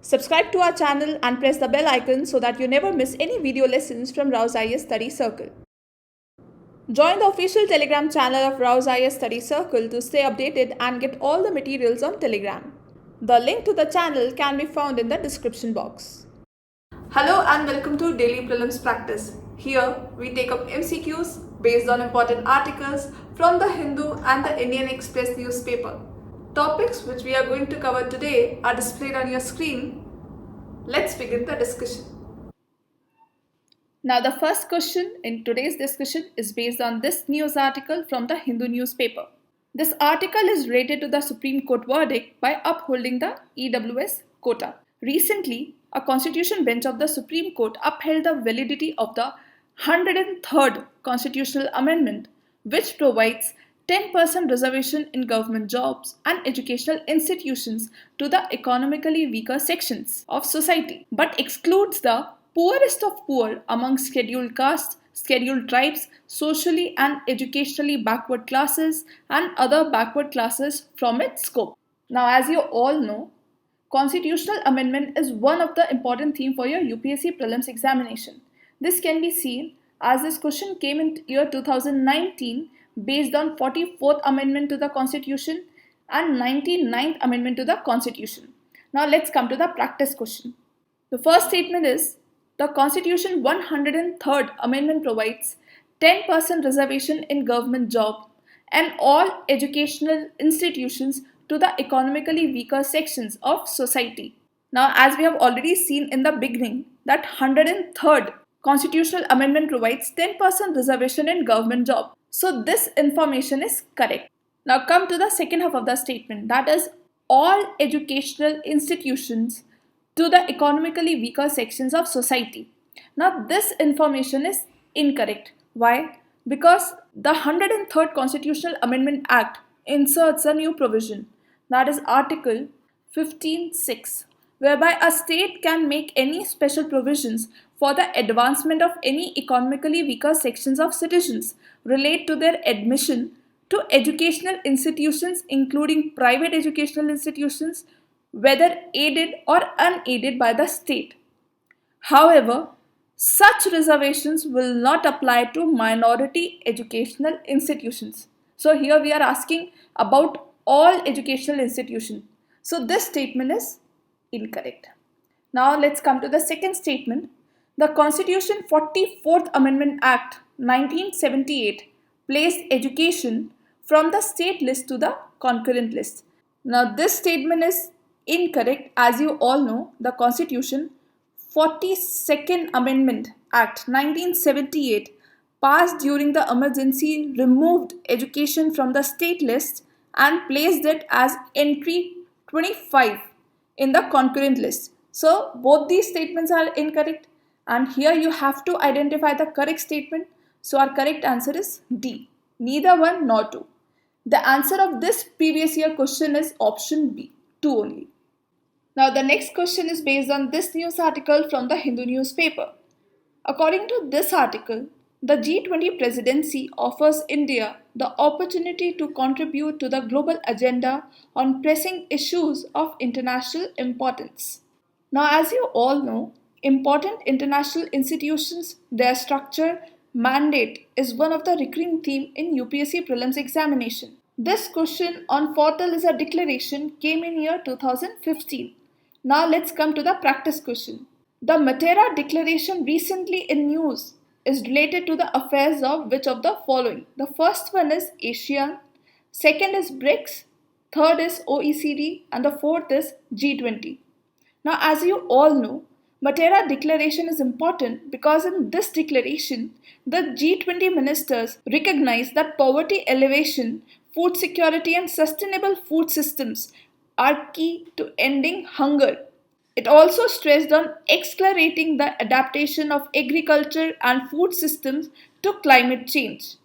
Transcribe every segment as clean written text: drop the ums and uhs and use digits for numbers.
Subscribe to our channel and press the bell icon so that you never miss any video lessons from RAU'S IAS Study Circle. Join the official Telegram channel of RAU'S IAS Study Circle to stay updated and get all the materials on Telegram. The link to the channel can be found in the description box. Hello and welcome to Daily Prelims Practice. Here we take up MCQs based on important articles from the Hindu and the Indian Express newspaper. Topics which we are going to cover today are displayed on your screen. Let's begin the discussion. Now the first question in today's discussion is based on this news article from the Hindu newspaper. This article is related to the Supreme Court verdict by upholding the EWS quota. Recently, a constitution bench of the Supreme Court upheld the validity of the 103rd constitutional amendment, which provides 10% reservation in government jobs and educational institutions to the economically weaker sections of society, but excludes the poorest of poor among scheduled castes, scheduled tribes, socially and educationally backward classes, and other backward classes from its scope. Now, as you all know, constitutional amendment is one of the important themes for your UPSC Prelims examination. This can be seen as this question came in year 2019 based on 44th Amendment to the Constitution and 99th Amendment to the Constitution. Now let's come to the practice question. The first statement is, the Constitution 103rd Amendment provides 10% reservation in government job and all educational institutions to the economically weaker sections of society. Now, as we have already seen in the beginning, that 103rd Constitutional Amendment provides 10% reservation in government job. So this information is correct. Now come to the second half of the statement, that is all educational institutions to the economically weaker sections of society. Now this information is incorrect. Why? Because the 103rd Constitutional Amendment Act inserts a new provision, that is Article 15(6), whereby a state can make any special provisions for the advancement of any economically weaker sections of citizens relate to their admission to educational institutions, including private educational institutions, whether aided or unaided by the state. However, such reservations will not apply to minority educational institutions. So here we are asking about all educational institutions. So this statement is incorrect. Now let's come to the second statement. The Constitution 44th Amendment Act 1978 placed education from the state list to the concurrent list. Now this statement is incorrect. As you all know, the Constitution 42nd Amendment Act 1978 passed during the emergency removed education from the state list and placed it as entry 25 in the concurrent list. So both these statements are incorrect. And here you have to identify the correct statement. So our correct answer is D. Neither one nor two. The answer of this previous year question is option B, 2 only. Now the next question is based on this news article from the Hindu newspaper. According to this article, the G20 presidency offers India the opportunity to contribute to the global agenda on pressing issues of international importance. Now, as you all know, important international institutions, their structure, mandate is one of the recurring theme in UPSC Prelims examination. This question on Fortaleza Declaration came in year 2015. Now let's come to the practice question. The Matera Declaration recently in news is related to the affairs of which of the following? The first one is ASEAN, second is BRICS, third is OECD, and the fourth is G20. Now, as you all know, Matera Declaration is important because in this declaration, the G20 ministers recognize that poverty elevation, food security and sustainable food systems are key to ending hunger. It also stressed on accelerating the adaptation of agriculture and food systems to climate change,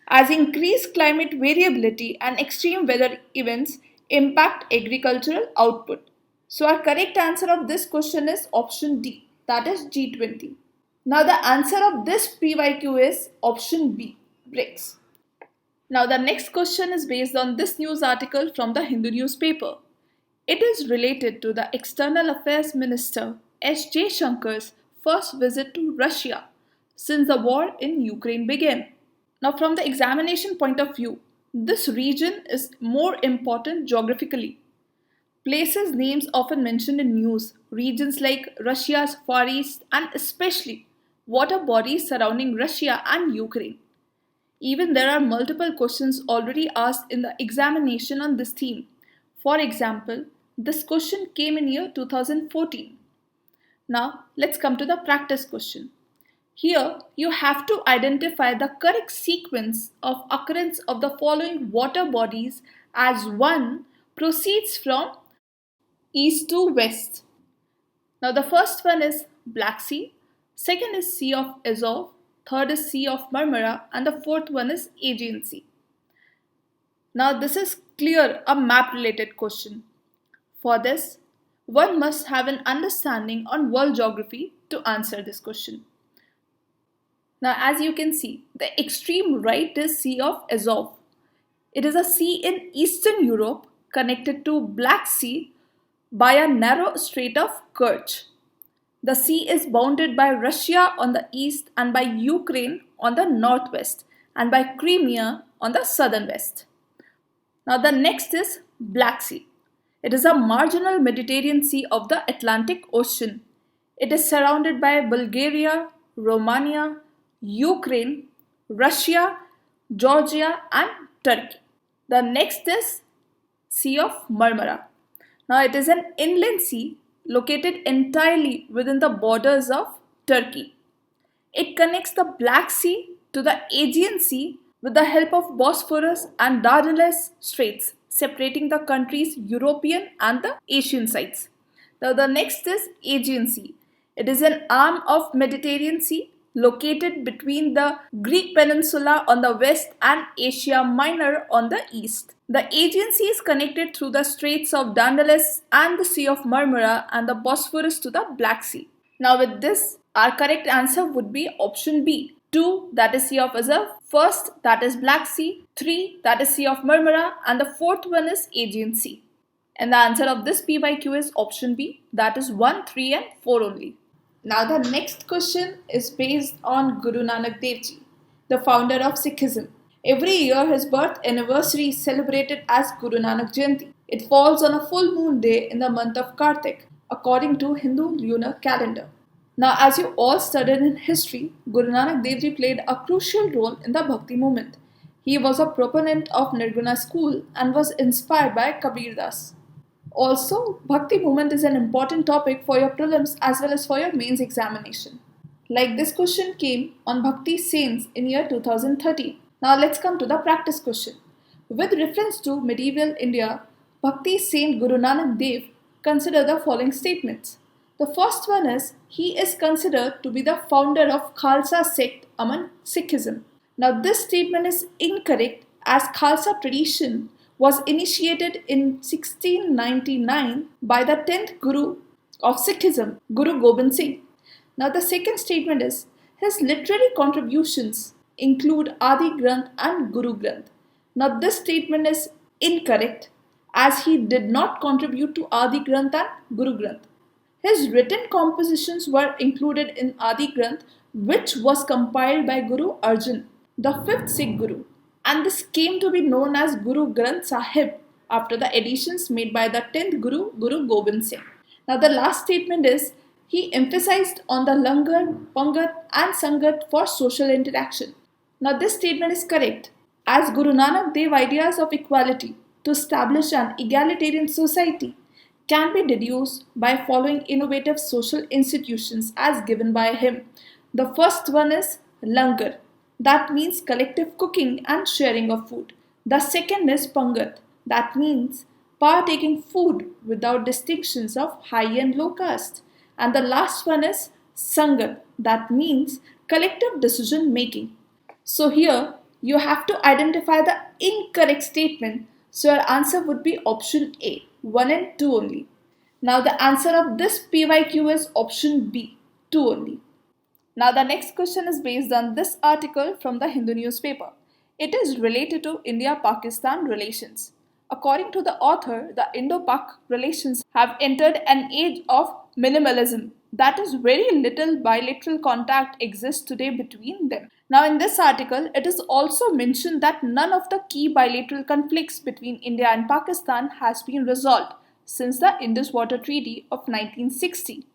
as increased climate variability and extreme weather events impact agricultural output. So our correct answer of this question is option D, that is G20. Now the answer of this PYQ is option B, BRICS. Now the next question is based on this news article from the Hindu newspaper. It is related to the External Affairs Minister S. J. Shankar's first visit to Russia since the war in Ukraine began. Now, from the examination point of view, this region is more important geographically. Places names often mentioned in news, regions like Russia's Far East and especially water bodies surrounding Russia and Ukraine. Even there are multiple questions already asked in the examination on this theme. For example, this question came in year 2014. Now, let's come to the practice question. Here, you have to identify the correct sequence of occurrence of the following water bodies as one proceeds from east to west. Now, the first one is Black Sea, second is Sea of Azov, third is Sea of Marmara, and the fourth one is Aegean Sea. Now, this is clear a map related question. For this, one must have an understanding on world geography to answer this question. Now, as you can see, the extreme right is Sea of Azov. It is a sea in Eastern Europe connected to Black Sea by a narrow Strait of Kerch. The sea is bounded by Russia on the east and by Ukraine on the northwest and by Crimea on the southern west. Now the next is Black Sea. It is a marginal Mediterranean Sea of the Atlantic Ocean. It is surrounded by Bulgaria, Romania, Ukraine, Russia, Georgia and Turkey. The next is Sea of Marmara. Now it is an inland sea located entirely within the borders of Turkey. It connects the Black Sea to the Aegean Sea with the help of Bosphorus and Dardanelles Straits, separating the country's European and the Asian sides. Now the next is Aegean Sea. It is an arm of Mediterranean Sea located between the Greek peninsula on the west and Asia Minor on the east. The Aegean Sea is connected through the Straits of Dardanelles and the Sea of Marmara and the Bosphorus to the Black Sea. Now with this, our correct answer would be option B. 2, that is Sea of Azov. First, that is Black Sea. 3, that is Sea of Marmara. And the fourth one is Aegean Sea. And the answer of this PYQ is option B. That is 1, 3 and 4 only. Now the next question is based on Guru Nanak Dev Ji, the founder of Sikhism. Every year his birth anniversary is celebrated as Guru Nanak Jayanti. It falls on a full moon day in the month of Kartik, according to Hindu lunar calendar. Now, as you all studied in history, Guru Nanak Dev Ji played a crucial role in the Bhakti movement. He was a proponent of Nirguna school and was inspired by Kabir Das. Also, Bhakti movement is an important topic for your prelims as well as for your mains examination. Like this question came on Bhakti saints in year 2013. Now let's come to the practice question. With reference to medieval India, Bhakti saint Guru Nanak Dev, consider the following statements. The first one is, he is considered to be the founder of Khalsa sect among Sikhism. Now this statement is incorrect as Khalsa tradition was initiated in 1699 by the 10th Guru of Sikhism, Guru Gobind Singh. Now the second statement is, his literary contributions include Adi Granth and Guru Granth. Now this statement is incorrect as he did not contribute to Adi Granth and Guru Granth. His written compositions were included in Adi Granth, which was compiled by Guru Arjan, the 5th Sikh Guru, and this came to be known as Guru Granth Sahib after the additions made by the 10th Guru, Guru Gobind Singh. Now the last statement is, he emphasized on the Langar, Pangat and Sangat for social interaction. Now this statement is correct as Guru Nanak Dev ideas of equality to establish an egalitarian society can be deduced by following innovative social institutions as given by him. The first one is Langar, that means collective cooking and sharing of food. The second is Pangat, that means partaking food without distinctions of high and low caste. And the last one is Sangat, that means collective decision making. So here you have to identify the incorrect statement, so your answer would be option A, 1 and 2 only. Now the answer of this PYQ is option B, 2 only. Now the next question is based on this article from the Hindu newspaper. It is related to India-Pakistan relations. According to the author, the Indo-Pak relations have entered an age of minimalism. That is, very little bilateral contact exists today between them. Now, in this article, it is also mentioned that none of the key bilateral conflicts between India and Pakistan has been resolved since the Indus Water Treaty of 1960.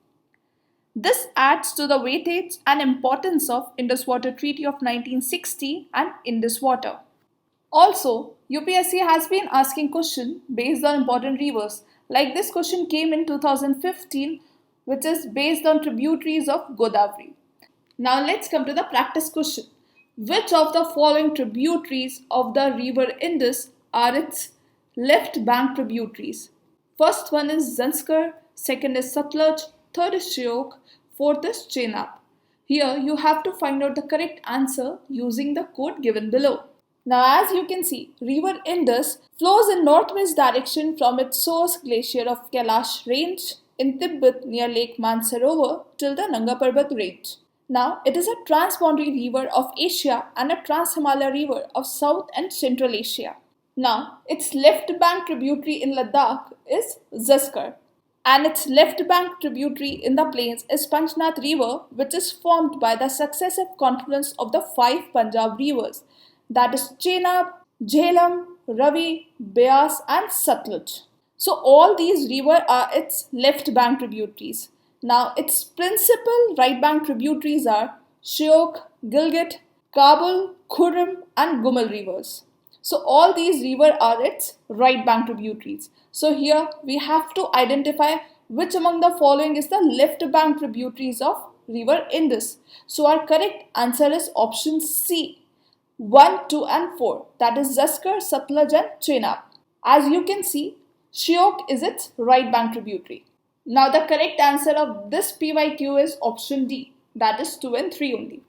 This adds to the weightage and importance of Indus Water Treaty of 1960 and Indus Water. Also, UPSC has been asking questions based on important rivers. Like this question came in 2015, which is based on tributaries of Godavari. Now let's come to the practice question. Which of the following tributaries of the river Indus are its left bank tributaries? First one is Zanskar, second is Satluj, third is Shyok, fourth is Chenab. Here you have to find out the correct answer using the code given below. Now, as you can see, river Indus flows in northwest direction from its source glacier of Kailash range in Tibet near Lake Mansarovar till the Nanga Parbat range. Now, it is a transboundary river of Asia and a trans-Himalaya river of South and Central Asia. Now, its left bank tributary in Ladakh is Zanskar, and its left bank tributary in the plains is Panchnath River, which is formed by the successive confluence of the 5 Punjab rivers, that is Chenab, Jhelum, Ravi, Beas and Satluj. So all these rivers are its left bank tributaries. Now its principal right bank tributaries are Shyok, Gilgit, Kabul, Khurram and Gumal rivers. So all these rivers are its right bank tributaries. So here we have to identify which among the following is the left bank tributaries of river Indus. So our correct answer is option C, 1, 2 and 4, that is Zanskar, Satluj and Chenab. As you can see, Shyok is its right bank tributary. Now the correct answer of this PYQ is option D, that is 2 and 3 only.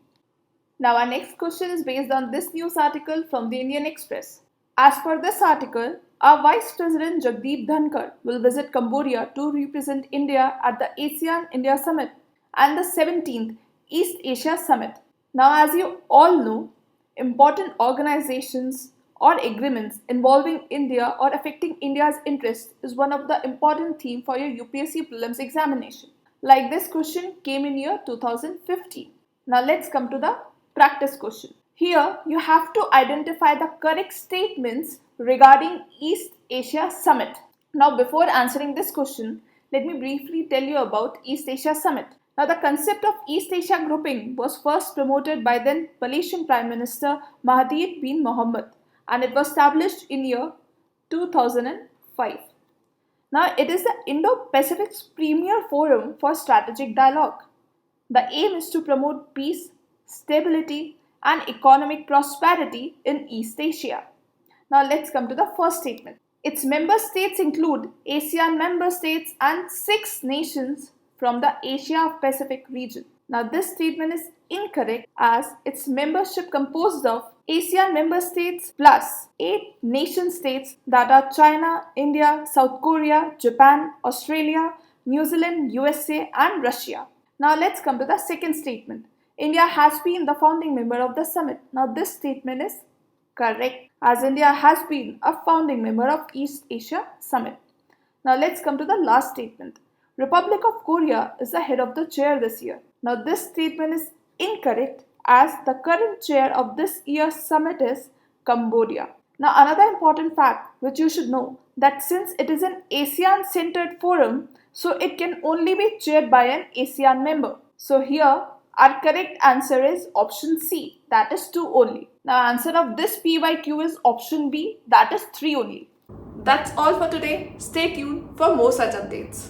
Now our next question is based on this news article from the Indian Express. As per this article, our Vice President Jagdeep Dhankar will visit Cambodia to represent India at the ASEAN India Summit and the 17th East Asia Summit. Now as you all know, important organizations or agreements involving India or affecting India's interest is one of the important themes for your UPSC Prelims examination. Like this question came in year 2015. Now let's come to the practice question. Here you have to identify the correct statements regarding East Asia Summit. Now before answering this question, let me briefly tell you about East Asia Summit. Now the concept of East Asia grouping was first promoted by then Malaysian Prime Minister Mahathir bin Mohamad, and it was established in year 2005. Now it is the Indo-Pacific's premier forum for strategic dialogue. The aim is to promote peace, stability and economic prosperity in East Asia. Now let's come to the first statement. Its member states include ASEAN member states and 6 nations from the Asia Pacific region. Now this statement is incorrect as its membership composed of ASEAN member states plus 8 nation states that are China, India, South Korea, Japan, Australia, New Zealand, USA and Russia. Now let's come to the second statement. India has been the founding member of the summit. Now this statement is correct as India has been a founding member of East Asia Summit. Now let's come to the last statement. Republic of Korea is the head of the chair this year. Now this statement is incorrect as the current chair of this year's summit is Cambodia. Now another important fact which you should know, that since it is an ASEAN centered forum, so it can only be chaired by an ASEAN member. So here our correct answer is option C, that is 2 only. Now answer of this PYQ is option B, that is 3 only. That's all for today. Stay tuned for more such updates.